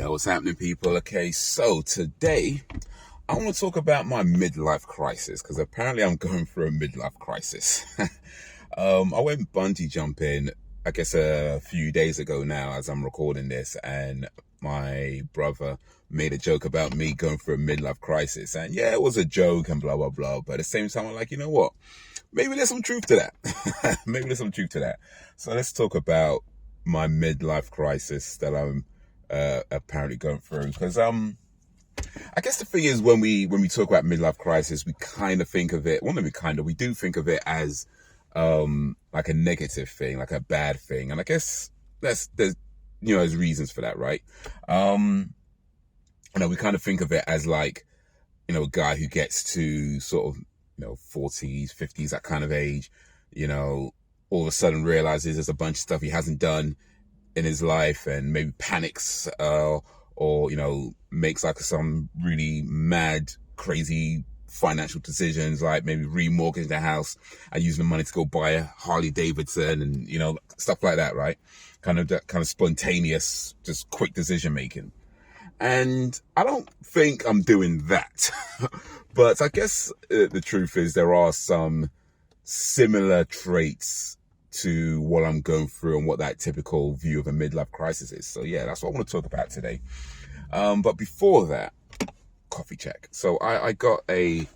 Yo, what's happening, people? Okay, so today I want to talk about my midlife crisis because apparently I'm going through a midlife crisis. I went bungee jumping, I guess, a few days ago now as I'm recording this, and my brother made a joke about me going through a midlife crisis. And yeah, it was a joke and blah, blah, blah. But at the same time, I'm like, you know what? Maybe there's some truth to that. Maybe there's some truth to that. So let's talk about my midlife crisis that I'm apparently going through, because I guess the thing is, when we talk about midlife crisis, we kind of think of it, we do think of it as like a negative thing, like a bad thing. And I guess there's reasons for that, right? We kind of think of it as like, a guy who gets to sort of 40s, 50s, that kind of age, all of a sudden realizes there's a bunch of stuff he hasn't done in his life, and maybe panics or makes like some really mad, crazy financial decisions, like maybe remortgaging the house and using the money to go buy a Harley Davidson and stuff like that, right? That kind of spontaneous, just quick decision making. And I don't think I'm doing that. But I guess the truth is there are some similar traits to what I'm going through and what that typical view of a midlife crisis is. So yeah, that's what I want to talk about today. But before that, coffee check. So I got a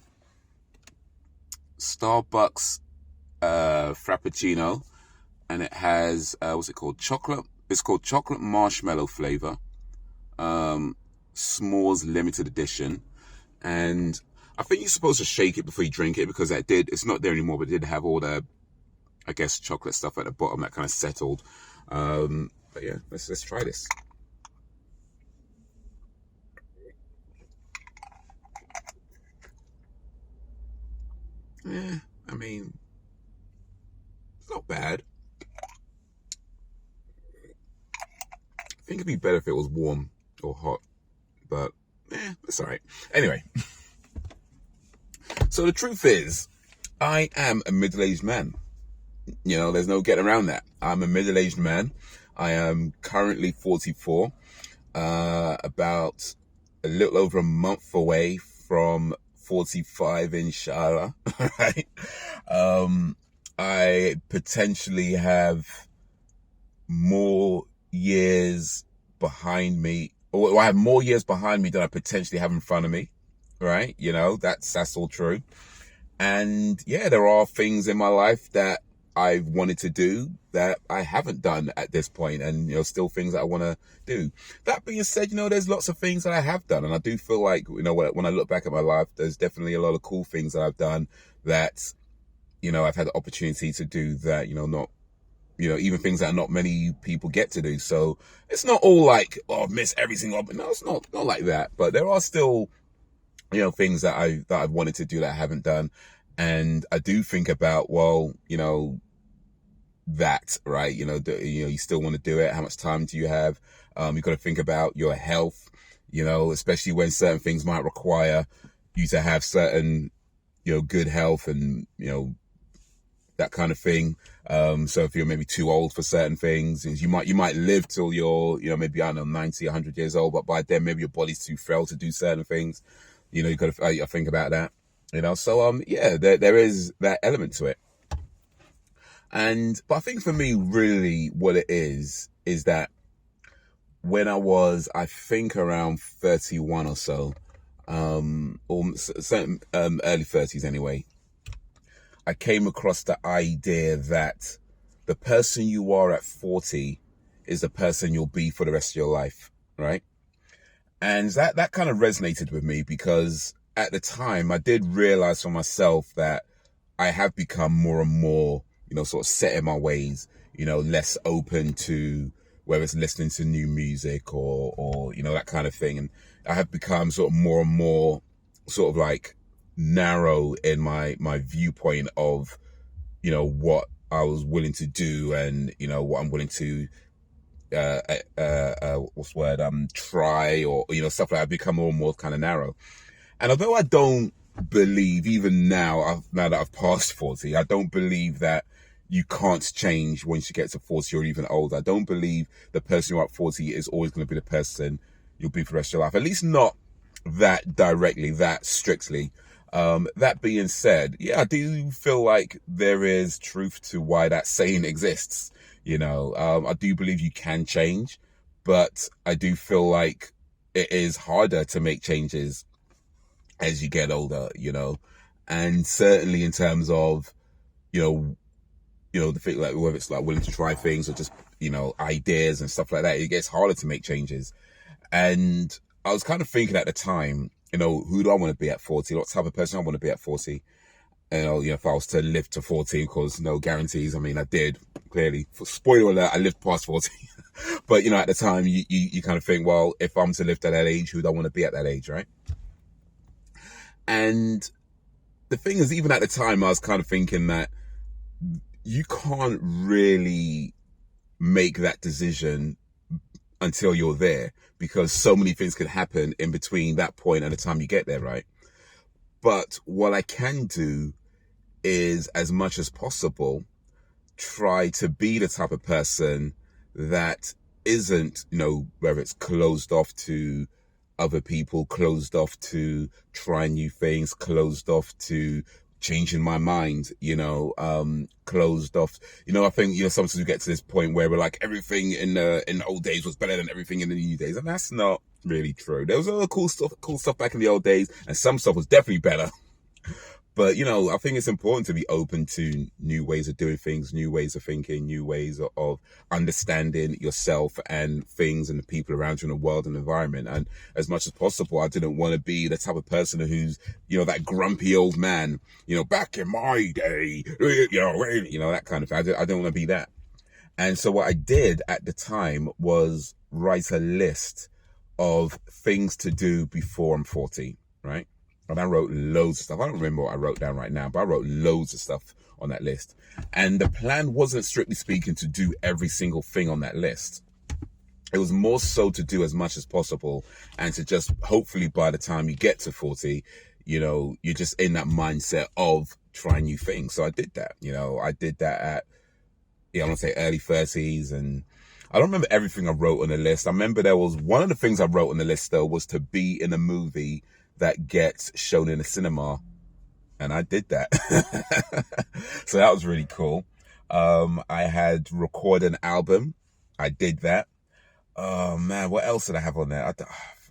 Starbucks Frappuccino, and it has, what's it called? Chocolate. It's called chocolate marshmallow flavor. S'mores limited edition. And I think you're supposed to shake it before you drink it, because it's not there anymore, but it did have all the, I guess, chocolate stuff at the bottom that kind of settled. But yeah, let's try this. Yeah, I mean, it's not bad. I think it'd be better if it was warm or hot, but it's all right. Anyway, so the truth is, I am a middle-aged man. There's no getting around that. I'm a middle-aged man. I am currently 44, about a little over a month away from 45, inshallah, right? I potentially have more years behind me, or I have more years behind me than I potentially have in front of me, right? That's all true. And yeah, there are things in my life that I've wanted to do that I haven't done at this point, and still things that I want to do. That being said, there's lots of things that I have done, and I do feel like, when I look back at my life, there's definitely a lot of cool things that I've done that, I've had the opportunity to do that, not, even things that not many people get to do. So it's not all like, oh, miss every single, no, it's not like that. But there are still, things that I've wanted to do that I haven't done. And I do think about, well, that, right? You still want to do it. How much time do you have? You've got to think about your health, especially when certain things might require you to have certain, good health and, that kind of thing. So if you're maybe too old for certain things, you might live till you're, maybe, I don't know, 90, 100 years old, but by then maybe your body's too frail to do certain things. You've got to think about that, So, yeah, there is that element to it. But I think for me, really what it is that when I was, I think, around 31 or so, or certain, early 30s anyway, I came across the idea that the person you are at 40 is the person you'll be for the rest of your life, right? And that kind of resonated with me, because at the time I did realize for myself that I have become more and more, sort of set in my ways, less open to whether it's listening to new music or that kind of thing. And I have become sort of more and more sort of like narrow in my viewpoint of, what I was willing to do and, what I'm willing to, try, or, stuff like that. I've become more and more kind of narrow. And although I don't believe, even now that I've passed 40, I don't believe that you can't change once you get to 40 or even older. I don't believe the person you're at 40 is always going to be the person you'll be for the rest of your life. At least not that directly, that strictly. That being said, yeah, I do feel like there is truth to why that saying exists. I do believe you can change, but I do feel like it is harder to make changes as you get older, and certainly in terms of, you know, the thing, like whether it's like willing to try things or just, ideas and stuff like that, it gets harder to make changes. And I was kind of thinking at the time, who do I want to be at 40? What type of person I want to be at 40? If I was to live to 40, because no guarantees. I mean, I did, clearly. Spoiler alert, I lived past 40. But, at the time, you kind of think, well, if I'm to live to that age, who do I want to be at that age, right? And the thing is, even at the time, I was kind of thinking that you can't really make that decision until you're there, because so many things can happen in between that point and the time you get there, right? But what I can do is, as much as possible, try to be the type of person that isn't, whether it's closed off to other people, closed off to trying new things, closed off to changing my mind, closed off. I think, sometimes we get to this point where we're like, everything in the old days was better than everything in the new days. And that's not really true. There was a lot of cool stuff back in the old days, and some stuff was definitely better. But, I think it's important to be open to new ways of doing things, new ways of thinking, new ways of understanding yourself and things and the people around you in the world and environment. And as much as possible, I didn't want to be the type of person who's, that grumpy old man, back in my day, that kind of thing. I didn't want to be that. And so what I did at the time was write a list of things to do before I'm 40, right? And I wrote loads of stuff. I don't remember what I wrote down right now, but I wrote loads of stuff on that list. And the plan wasn't, strictly speaking, to do every single thing on that list. It was more so to do as much as possible, and to just, hopefully by the time you get to 40, you're just in that mindset of trying new things. So I did that. I did that at, I want to say early 30s. And I don't remember everything I wrote on the list. I remember there was one of the things I wrote on the list, though, was to be in a movie that gets shown in a cinema, and I did that. So that was really cool. I had recorded an album. I did that. Oh man, what else did I have on there?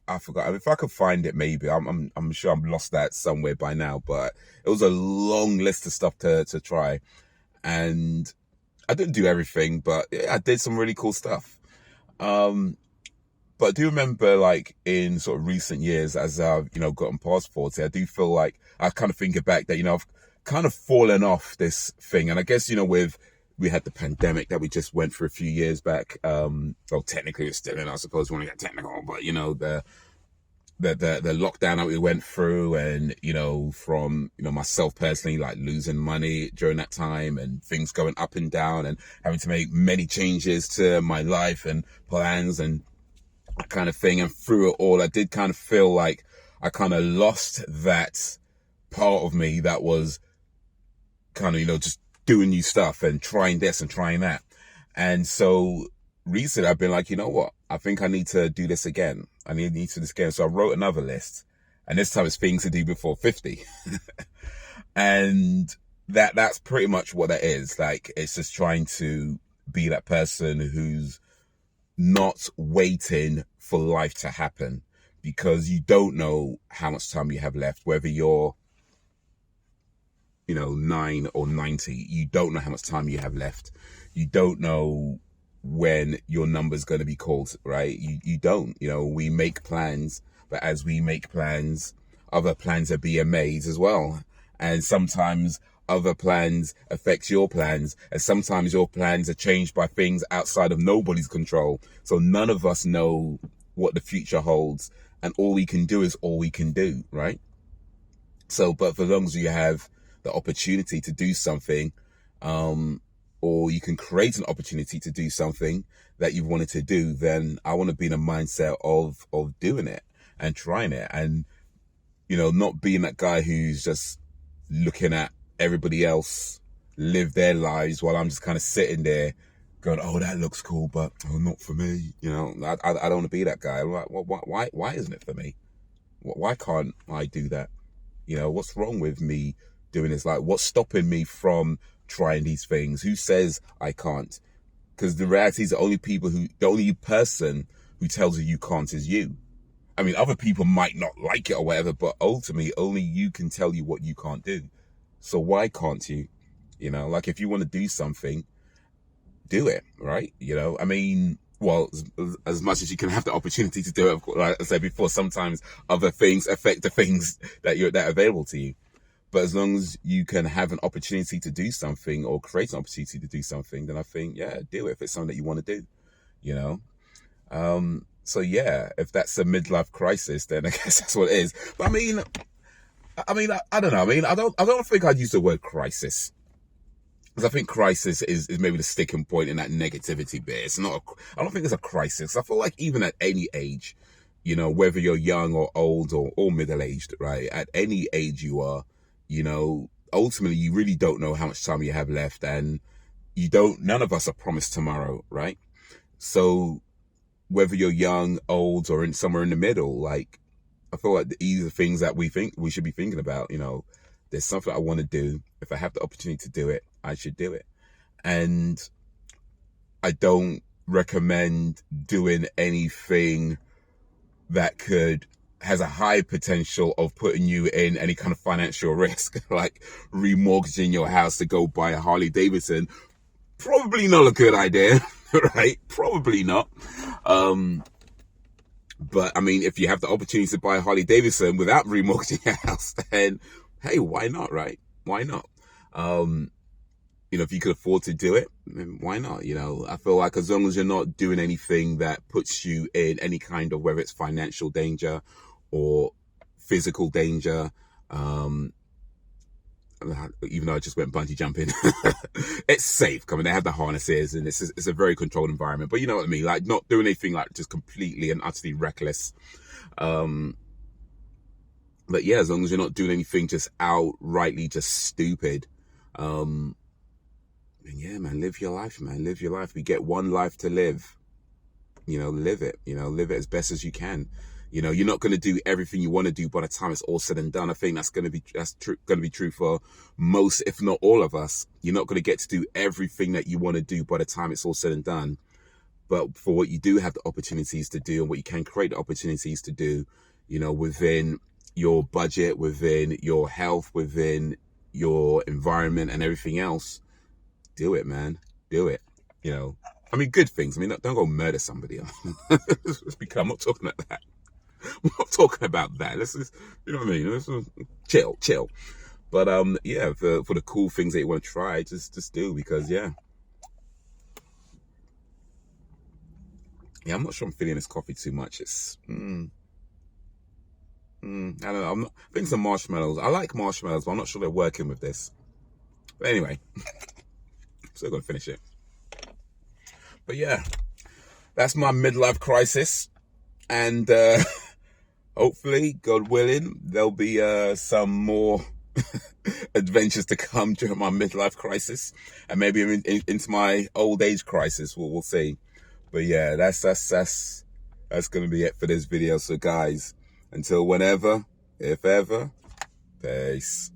I forgot. I mean, if I could find it, maybe. I'm sure I've lost that somewhere by now. But it was a long list of stuff to try, and I didn't do everything, but yeah, I did some really cool stuff. But I do remember, like, in sort of recent years, as I've, gotten past 40, I do feel like I kind of think back that, I've kind of fallen off this thing. And I guess, we had the pandemic that we just went through a few years back. Well, technically it's still in, I suppose, when we get technical, but, the lockdown that we went through, and, from, myself personally, like losing money during that time, and things going up and down, and having to make many changes to my life and plans and that kind of thing. And through it all, I did kind of feel like I kind of lost that part of me that was kind of, just doing new stuff and trying this and trying that. And so recently I've been like, you know what? I think I need to do this again. I need to do this again. So I wrote another list, and this time it's things to do before 50. And that's pretty much what that is. Like, it's just trying to be that person who's not waiting for life to happen, because you don't know how much time you have left, whether you're 9 or 90. You don't know how much time you have left. You don't know when your number's going to be called, right? You don't. We make plans, but as we make plans, other plans are being made as well. And sometimes other plans affect your plans, and sometimes your plans are changed by things outside of nobody's control. So none of us know what the future holds, and all we can do is all we can do, right? So, but for as long as you have the opportunity to do something, or you can create an opportunity to do something that you've wanted to do, then I want to be in a mindset of doing it and trying it, and not being that guy who's just looking at everybody else live their lives while I'm just kind of sitting there going, oh, that looks cool, but oh, not for me. You know, I don't want to be that guy. I'm like, well, why isn't it for me? Why can't I do that? You know, what's wrong with me doing this? Like, what's stopping me from trying these things? Who says I can't? Because the reality is the only person who tells you can't is you. I mean, other people might not like it or whatever, but ultimately only you can tell you what you can't do. So why can't you? You know, like if you want to do something, do it, right? You know, I mean, well, as much as you can have the opportunity to do it, of course, like I said before, sometimes other things affect the things that are available to you. But as long as you can have an opportunity to do something or create an opportunity to do something, then I think, yeah, do it if it's something that you want to do, you know? So yeah, if that's a midlife crisis, then I guess that's what it is. But I don't know. I mean, I don't think I'd use the word crisis. Because I think crisis is maybe the sticking point in that negativity bit. It's not, I don't think it's a crisis. I feel like even at any age, you know, whether you're young or old or middle-aged, right? At any age you are, you know, ultimately you really don't know how much time you have left, and none of us are promised tomorrow, right? So whether you're young, old, or somewhere in the middle, like, I feel like these are things that we should be thinking about. You know, there's something I want to do. If I have the opportunity to do it, I should do it. And I don't recommend doing anything that has a high potential of putting you in any kind of financial risk, like remortgaging your house to go buy a Harley Davidson. Probably not a good idea, right? Probably not. But I mean, if you have the opportunity to buy a Harley Davidson without remortgaging your house, then hey, why not, right? Why not? You know, if you could afford to do it, then why not? You know, I feel like as long as you're not doing anything that puts you in any kind of, whether it's financial danger or physical danger, even though I just went bungee jumping, it's safe. I mean, they have the harnesses and it's a very controlled environment, but you know what I mean? Like not doing anything like just completely and utterly reckless. But yeah, as long as you're not doing anything just outrightly just stupid, and yeah, man, live your life, man. Live your life. We get one life to live. You know, live it. You know, live it as best as you can. You know, you're not going to do everything you want to do by the time it's all said and done. I think that's going to be true for most, if not all of us. You're not going to get to do everything that you want to do by the time it's all said and done. But for what you do have the opportunities to do and what you can create the opportunities to do, you know, within your budget, within your health, within your environment and everything else, do it, man. Do it. You know, I mean, good things. I mean, don't go murder somebody. Let's be clear. I'm not talking about that. I'm not talking about that. Let's just, you know what I mean? Let's chill. But yeah, for the cool things that you want to try, just do, because yeah, I'm not sure I'm feeling this coffee too much. It's I don't know. I think some marshmallows. I like marshmallows, but I'm not sure they're working with this. But anyway, still gonna finish it. But yeah, that's my midlife crisis, and hopefully, God willing, there'll be some more adventures to come during my midlife crisis, and maybe into my old age crisis. We'll see. But yeah, that's gonna be it for this video. So guys, until whenever, if ever, peace.